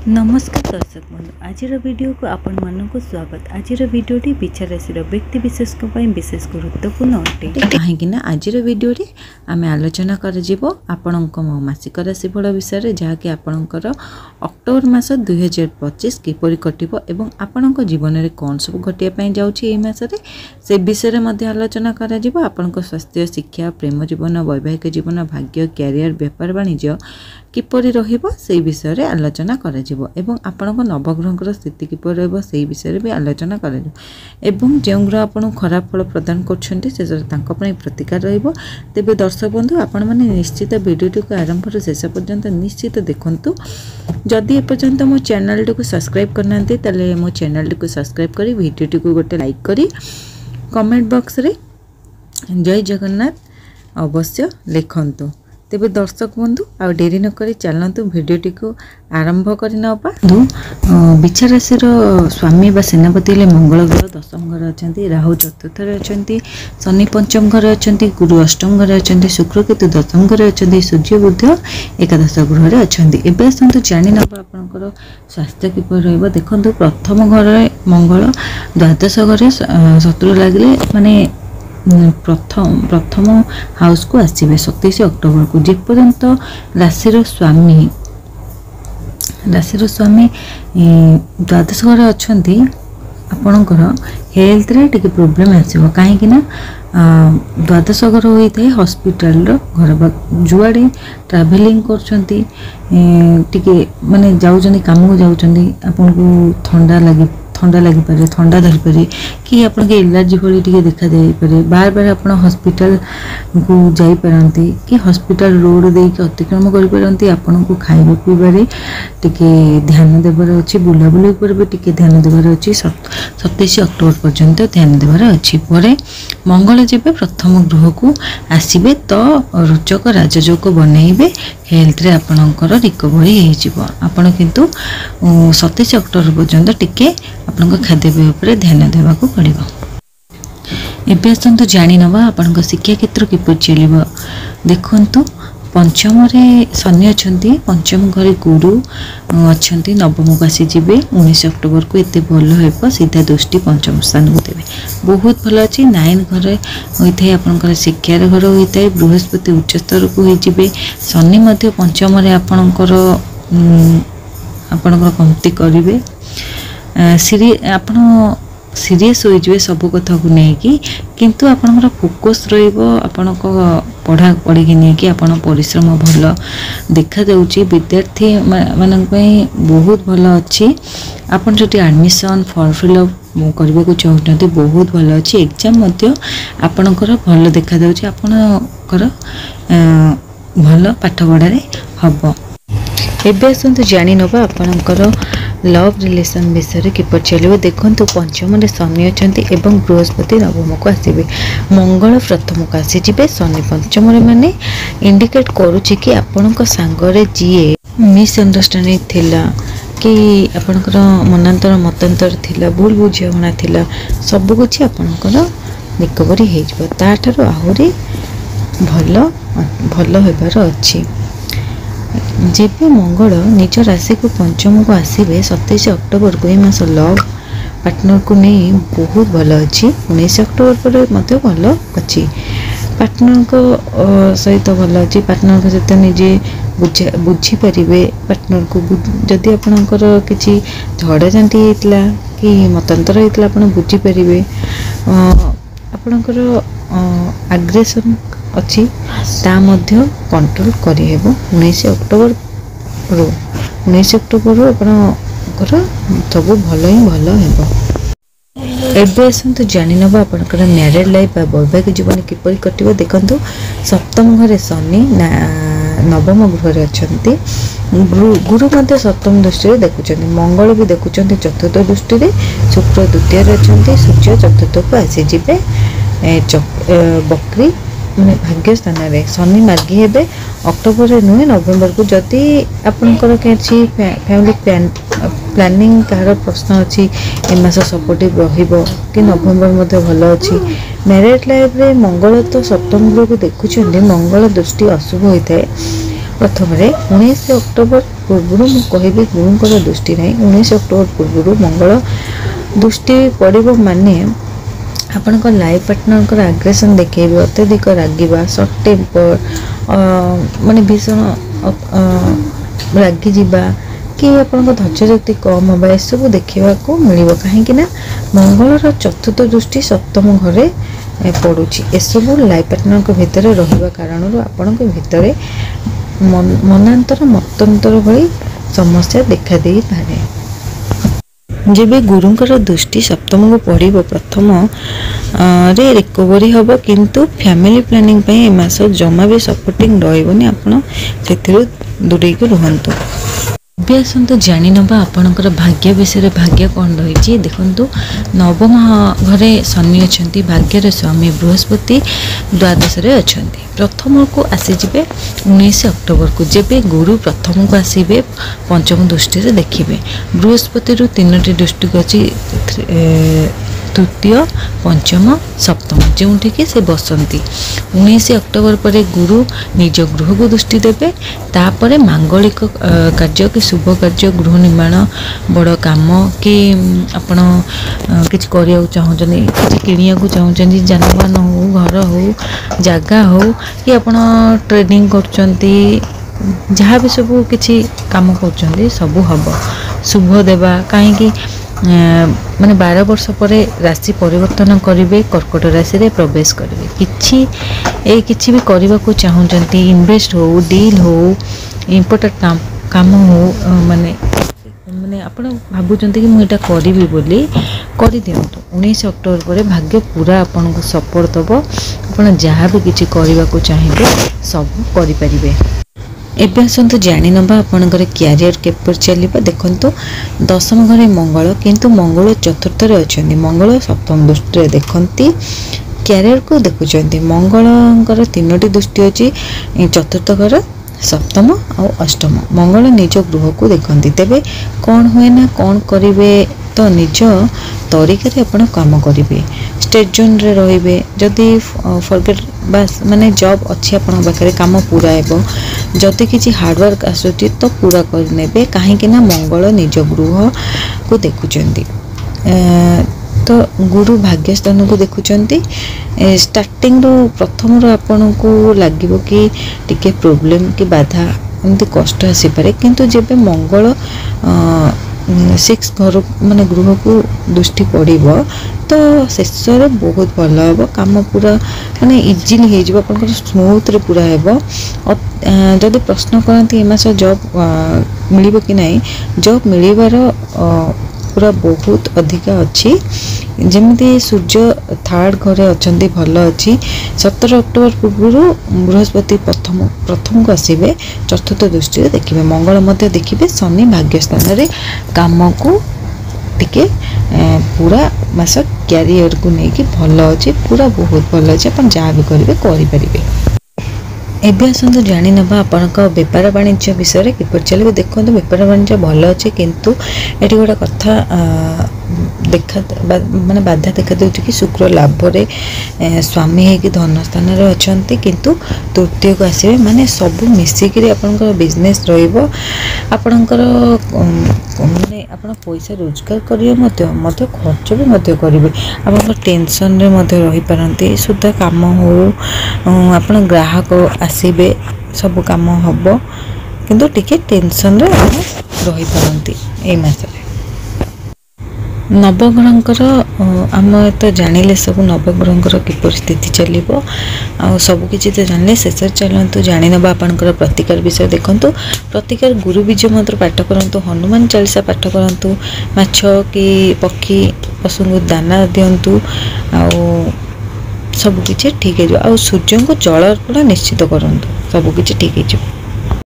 नमस्कार दर्शक बंधु आज वीडियो को आपण मानक स्वागत। आज वीडियोटी बिछा राशि व्यक्ति विशेष विशेष गुरुत्वपूर्ण अटे कहीं आज वीडियो आम आलोचना कर मासिक राशिफल विषय जहाँकि आपणकर अक्टोबर मास 2025 किपर कटो और आपण जीवन में कौन सब घटापी जाऊँगी से विषय में आलोचना कर स्वास्थ्य शिक्षा प्रेम जीवन वैवाहिक जीवन भाग्य क्यारियर व्यापार वाणिज्य किपर रही विषय आलोचना कर आपण नवग्रह स्थिति किपर रही विषय भी आलोचना कर जो ग्रह आपन खराब फल प्रदान कर प्रतिकार तेज दर्शक बंधु आपण मैंने निश्चित वीडियो को आरंभ शेष पर्यंत निश्चित देखूँ। जदि एपर्यंत मो चैनल को सब्सक्राइब करना ताले मो चैनल को सब्सक्राइब करी वीडियो को गोटे लाइक करी कमेंट बॉक्स रे जय जगन्नाथ अवश्य लिखंतु। तेबे दर्शक बंधु आ डेरी नक चलतु भिडटी को आरंभ करना बिछा राशि स्वामी व सेनापति मंगल ग्रह दशम घर अच्छा राहु चतुर्थ अच्छा शनि पंचम घर अच्छा गुरु अष्टम घर अच्छा शुक्र केतु दशम घर अच्छा सूर्य बुध एकादश गृह अच्छा एवं आसतु जाणी ना आपंकर स्वास्थ्य किपर देखो प्रथम घर मंगल द्वादश घर शत्रु लगे माने प्रथम हाउस को आसवे 27 अक्टोबर को जेपर्यंत राशि स्वामी द्वादश घर अच्छा आपणकर हेल्थ रे टिके प्रॉब्लम आसो कहीं द्वादश घर होता है हॉस्पिटल घर जुआड़े ट्रैवलिंग करछंती टिके माने जाउछंती काम को जाउछंती आपन को ठंडा लगी पारे ठंडा धरी पारे कि आपन के एलर्जी भली टिके देखा जाई पारे बार बार आपन हॉस्पिटल को जाई पारंती कि हॉस्पिटल रोड दे के अतिक्रम करि पारंती आपन को खाइबा पीबारे टिके ध्यान देबार अछि बुलाबुली पर भी टिके ध्यान देबार अछि 27 अक्टोबर पर्यंत ध्यान देबार अछि। परे मंगल जेबे प्रथम गृह को आसीबे तो रोचक राजयोग बनइबे हेल्थ रे आपनकर रिकवरी हे जिवो आपन किंतु 27 अक्टोबर पर्यंत टिके आपन खाद्यपेय उपर ध्यान देवा को पड़िबो। एबे आसतु जानि नबा आपन शिक्षा क्षेत्र किपर चलिबो देखंतु पंचम रे शनि अच्छा पंचम घरे गुरु अच्छा नवम को आसी जीवे 19 अक्टोबर को एत भल हो सीधा दृष्टि पंचम स्थान को देवे बहुत भल अच्छी 9 घर होता है आपंकर शिक्षार घर होता है बृहस्पति उच्च स्तर को होइजिबे शनि मध्य पंचम रे आपणकर कमती करेंगे आपण सीरीयस हो जाए सब कथा को लेकिन किंतु आपनकर फोकस रहिबो आपन को पढ़ा पढ़ी कि नहीं कि आपन परिश्रम भल देखा जाउची विद्यार्थी मानन पई बहुत भल अच्छी आपन जति एडमिशन फॉर्म फिलअप करबे को चाहते बहुत भल अच्छी एग्जाम मध्य आपनकर भल देखा जाउची आपनकर भल पाठ पढ़ारे हबो। एबे आसतु जानि नबा आपनकर लव रिलेशन विषय किपर चलो देखो पंचम शनि अच्छा एवं बृहस्पति नवम को आसवे मंगल प्रथम को आसीजे शनि पंचम माने इंडिकेट करुच्ची कि आपण सांगरे जी मिसअंडरस्टैंडिंग थिला कि आपणकर मनांतर मतांतर थिला भूल बुझाणा थिला सब कुछ आपणकर रिकवरी हो जाठार आहरी भल भल होबार अच्छी। जेबे मंगल निज राशि को पंचम को आसवे 27 अक्टोबर को मास लव पार्टनर को नहीं बहुत भल अच्छी 19 अक्टोबर पर मत भल अच्छी पार्टनर को सहित भल अच्छी पार्टनर को सहित निजे बुझीपारे पार्टनर को जदि आपणकर किसी झड़ा झांटी होता कि मतांतर होता आप बुझीपारे आपणकर आग्रेसन अच्छी ता मध्य कंट्रोल करिहेबो 19 अक्टोबर रो 19 अक्टोबर आपनकर सब भल ही भल हेबो। एबे आसतु जानि नबा आपनकर मैरिड लाइफ वैवाहिक जीवन किपर कटिबो देखंतु सप्तम घरे शनि नवम गृह अच्छा गुरु मध्य सप्तम दृष्टि देखुं मंगल भी देखुं चतुर्थ दृष्टि शुक्र द्वितीय अच्छा सूर्य चतुर्थ को आसीजे बकरी मैंने भाग्य स्थान रे शनि मार्गी हेबे अक्टोबर नुहे नवेम्बर को जदि आपनकर किसी फैमिली प्लानिंग कहार प्रश्न अच्छी ए मास सपोर्टिव रहिबो कि नवेम्बर मध्य भल अच्छी मैरिड लाइफ रे मंगल तो सप्तम गृह को देखुं मंगल दृष्टि अशुभ होता है प्रथम 19 अक्टोबर पूर्व मु कहबी गुरुंकर दृष्टि नहीं 19 अक्टोबर पूर्व मंगल दृष्टि पड़ो माने आपणक लाइफ पार्टनर आग्रेसन देखेबे अत्यधिक रागिबा सर्ट टेम्पर माने भीषण रागी जीवा कि आपन धैर्य शक्ति कम होगा सब देखा मिल कहीं मंगलर चतुर्थ दृष्टि सप्तम घरे पड़ुछि एसबू लाइफ पार्टनर भितर रहिबा कारण आपण भितर मनांतर मतंतर भली समस्या देखा दे पारे। जेबे गुरुंकर दृष्टि सप्तम को पड़ो प्रथम रे रिकवरी हम किंतु फैमिली प्लानिंग पे ए मास जमा भी सपोर्टिंग रही आपड़ से दूरे रुहतु। अभ्यासतु जानी नबा आपणकर भाग्य विषय भाग्य कौन रही देखु नवम घरे शनि अच्छा भाग्यर स्वामी बृहस्पति द्वादश अच्छा प्रथम को आसीजे 19 अक्टोबर को जेबे गुरु प्रथम को आसबे पंचम दृष्टि देखिए बृहस्पति रु 3टी दृष्टि अच्छी तृतीय पंचम सप्तम जो कि से बसंती 19 अक्टोबर पर गुरु निज गृह को दृष्टि देवे तापर मांगलिक कार्य कि शुभ कार्य गृह निर्माण बड़ काम कि आपण किसी करने चाहते कि किणिया चाहते जानवाहन हो घर हो जगह हो कि आपण ट्रेनिंग कर जहाँ भी सब किसी काम कर सब हम शुभ देवा कहीं माने 12 वर्ष पर राशि परिवर्तन करेंगे कर्कट राशि रे प्रवेश करेंगे किसी भी करने को चाहते इन्वेस्ट हो डील हो इम्पोर्टेंट काम हो माने माने आप भावुंट कि मुझे करी बोली कर दिंतु 19 अक्टोबर पर भाग्य पूरा आपन को सपोर्ट दब आप जहाँ भी किसी करने को चाहिए सब करें। एवं आसतु जानी नवा आपणकर क्यारियर केपर चलो देखु दशम घरे मंगल किंतु मंगल चतुर्थ अच्छा मंगल सप्तम दृष्टि देखती क्यारियर को देखुं मंगलर 3टी दृष्टि अच्छी चतुर्थ घर सप्तम और अष्टम मंगल निज गृह को देखती तेरे कौन हुए ना कौन करेंगे तो निज तरीके आपण काम करेंगे स्टेट जोन रे रहिबे जदि फॉरगेट बस माने जॉब अच्छी आपण पाखे काम पूरा हेबो जदि किसी हार्डवर्क आसुची तो पूरा करने कहीं मंगल निज गृह को देखुंट तो गुरु भाग्य स्थान को देखुंट स्टार्टिंग प्रथम आपन को लगे कि टिके प्रोब्लेम कि बाधा एमती कष्ट आसीपे किंतु जेबे मंगल 6 घर माने गृह को दृष्टि पड़ो तो शेष बहुत भल हम कम पूरा माने इजिली हो स्मूथ रे पूरा हेबो। जदि प्रश्न करती मास जॉब मिलिबो कि नहीं जॉब मिलिबार पूरा बहुत अधिका अच्छी जमीती सूर्य 3rd घरे अच्छा भल अच्छी 17 अक्टोबर पूर्व बृहस्पति प्रथम को आसबे चतुर्थ दृष्टि देखिए मंगल मध्य देखिए शनि भाग्य स्थान रे काम को टिके पूरा मास क्यारियर को लेकिन भल अच्छे पूरा बहुत भल अच्छे आप जहाँ भी करेंगे। एवं आसतु जानी नवा आपण बेपार वाणिज्य विषय किपर चलिए देखो बेपार वाणिज्य भल अच्छे किंतु ये गोटे कथा देखा माने बाधा देखा दूसरी कि शुक्र लाभ रे स्वामी है कि धन स्थान अच्छा किंतु तृतीय को आसबे माने सब मिसिकी आपणकर बिजनेस रहिबो आपणकर माने आपण पैसा रोजगार करियो खर्च भी करेंगे आप टेंशन रे रही पारंती सुधा काम हो आपण ग्राहक आसबे सब काम हम किंतु टिके टेंशन रे रही पारंती ए मासरे। नवग्रहंकर आम तो जानिले सब नवग्रहंकर किपर स्थिति चलो आ सबकि तो जानिले शेष चलतु जानी नवा आपणकर प्रतिकार विषय देखु प्रतिकार गुरु बीज मंत्र पाठ करूँ हनुमान चालीसा पाठ करूँ माछ कि पक्षी पशु को दाना दिंतु सबकि ठीक है सूर्य को जल अर्पण निश्चित करूँ सबकि ठीक है।